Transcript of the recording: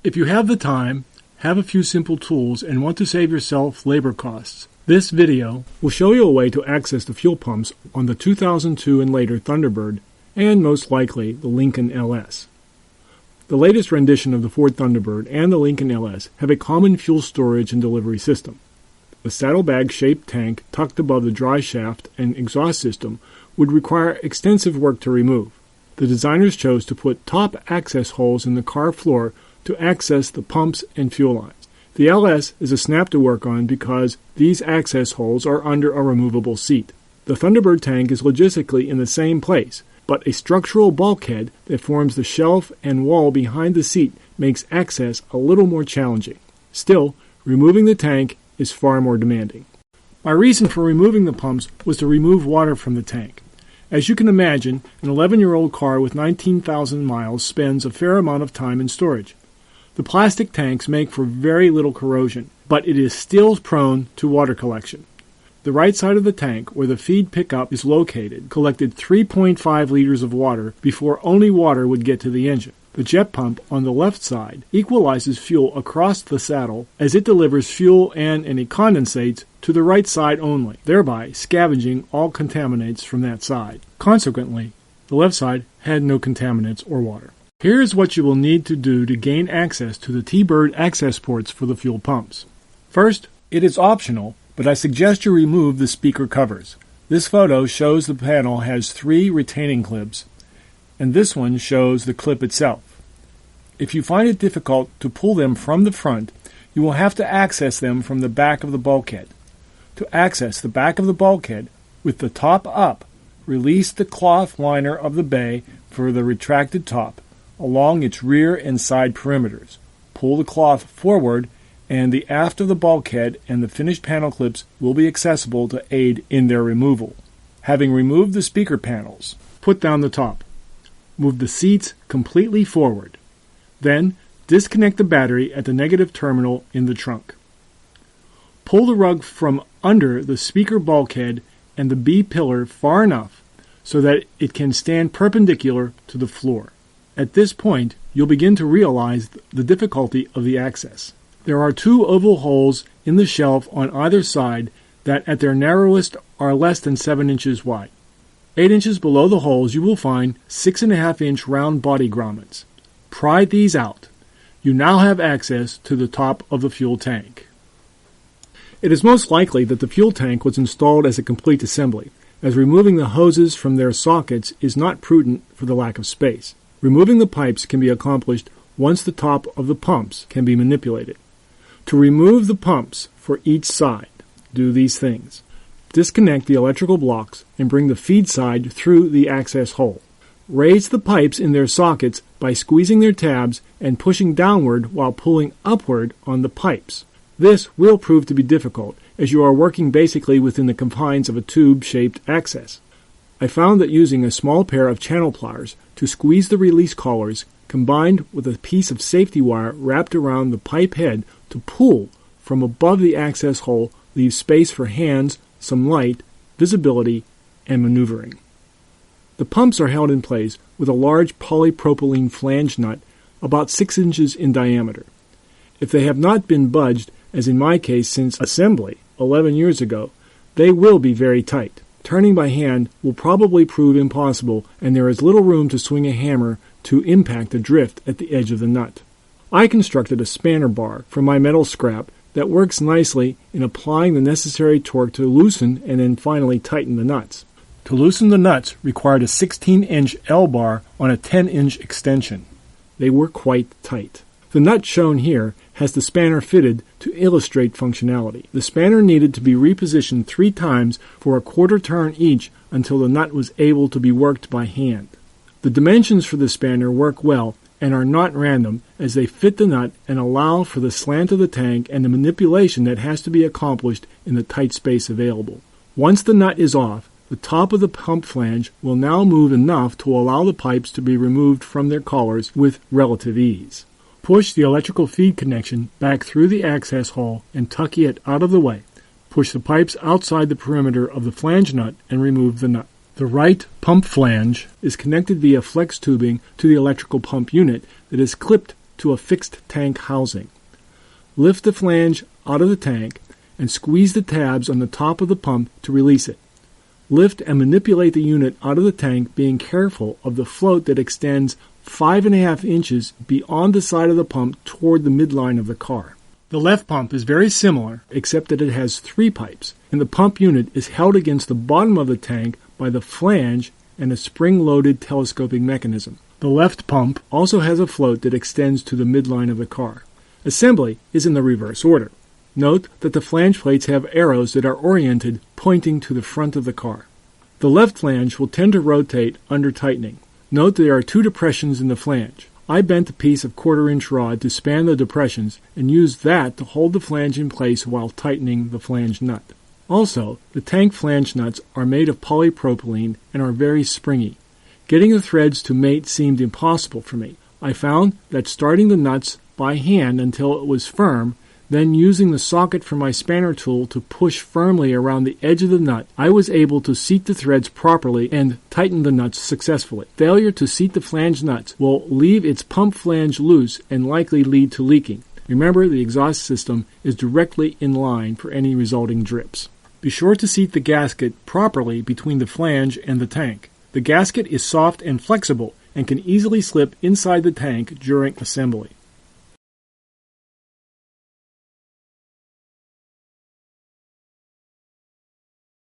If you have the time, have a few simple tools, and want to save yourself labor costs, this video will show you a way to access the fuel pumps on the 2002 and later Thunderbird, and most likely the Lincoln LS. The latest rendition of the Ford Thunderbird and the Lincoln LS have a common fuel storage and delivery system. The saddlebag-shaped tank tucked above the dry shaft and exhaust system would require extensive work to remove. The designers chose to put top access holes in the car floor to access the pumps and fuel lines. The LS is a snap to work on because these access holes are under a removable seat. The Thunderbird tank is logistically in the same place, but a structural bulkhead that forms the shelf and wall behind the seat makes access a little more challenging. Still, removing the tank is far more demanding. My reason for removing the pumps was to remove water from the tank. As you can imagine, an 11-year-old car with 19,000 miles spends a fair amount of time in storage. The plastic tanks make for very little corrosion, but it is still prone to water collection. The right side of the tank, where the feed pickup is located, collected 3.5 liters of water before only water would get to the engine. The jet pump on the left side equalizes fuel across the saddle as it delivers fuel and any condensates to the right side only, thereby scavenging all contaminants from that side. Consequently, the left side had no contaminants or water. Here is what you will need to do to gain access to the T-Bird access ports for the fuel pumps. First, it is optional, but I suggest you remove the speaker covers. This photo shows the panel has 3 retaining clips, and this one shows the clip itself. If you find it difficult to pull them from the front, you will have to access them from the back of the bulkhead. To access the back of the bulkhead, with the top up, release the cloth liner of the bay for the retracted top along its rear and side perimeters. Pull the cloth forward, and the aft of the bulkhead and the finished panel clips will be accessible to aid in their removal. Having removed the speaker panels, put down the top. Move the seats completely forward. Then, disconnect the battery at the negative terminal in the trunk. Pull the rug from under the speaker bulkhead and the B pillar far enough so that it can stand perpendicular to the floor. At this point, you'll begin to realize the difficulty of the access. There are 2 oval holes in the shelf on either side that at their narrowest are less than 7 inches wide. 8 inches below the holes you will find 6.5-inch round body grommets. Pry these out. You now have access to the top of the fuel tank. It is most likely that the fuel tank was installed as a complete assembly, as removing the hoses from their sockets is not prudent for the lack of space. Removing the pipes can be accomplished once the top of the pumps can be manipulated. To remove the pumps for each side, do these things. Disconnect the electrical blocks and bring the feed side through the access hole. Raise the pipes in their sockets by squeezing their tabs and pushing downward while pulling upward on the pipes. This will prove to be difficult, as you are working basically within the confines of a tube-shaped access. I found that using a small pair of channel pliers to squeeze the release collars, combined with a piece of safety wire wrapped around the pipe head to pull from above the access hole, leaves space for hands, some light, visibility, and maneuvering. The pumps are held in place with a large polypropylene flange nut about 6 inches in diameter. If they have not been budged, as in my case since assembly 11 years ago, they will be very tight. Turning by hand will probably prove impossible, and there is little room to swing a hammer to impact the drift at the edge of the nut. I constructed a spanner bar from my metal scrap that works nicely in applying the necessary torque to loosen and then finally tighten the nuts. To loosen the nuts required a 16-inch L-bar on a 10-inch extension. They were quite tight. The nut shown here has the spanner fitted to illustrate functionality. The spanner needed to be repositioned 3 times for a quarter turn each until the nut was able to be worked by hand. The dimensions for the spanner work well and are not random, as they fit the nut and allow for the slant of the tank and the manipulation that has to be accomplished in the tight space available. Once the nut is off, the top of the pump flange will now move enough to allow the pipes to be removed from their collars with relative ease. Push the electrical feed connection back through the access hole and tuck it out of the way. Push the pipes outside the perimeter of the flange nut and remove the nut. The right pump flange is connected via flex tubing to the electrical pump unit that is clipped to a fixed tank housing. Lift the flange out of the tank and squeeze the tabs on the top of the pump to release it. Lift and manipulate the unit out of the tank, being careful of the float that extends 5.5 inches beyond the side of the pump toward the midline of the car. The left pump is very similar, except that it has 3 pipes, and the pump unit is held against the bottom of the tank by the flange and a spring-loaded telescoping mechanism. The left pump also has a float that extends to the midline of the car. Assembly is in the reverse order. Note that the flange plates have arrows that are oriented pointing to the front of the car. The left flange will tend to rotate under tightening. Note there are 2 depressions in the flange. I bent a piece of 1/4-inch rod to span the depressions and used that to hold the flange in place while tightening the flange nut. Also, the tank flange nuts are made of polypropylene and are very springy. Getting the threads to mate seemed impossible for me. I found that starting the nuts by hand until it was firm, then using the socket for my spanner tool to push firmly around the edge of the nut, I was able to seat the threads properly and tighten the nuts successfully. Failure to seat the flange nuts will leave its pump flange loose and likely lead to leaking. Remember, the exhaust system is directly in line for any resulting drips. Be sure to seat the gasket properly between the flange and the tank. The gasket is soft and flexible and can easily slip inside the tank during assembly.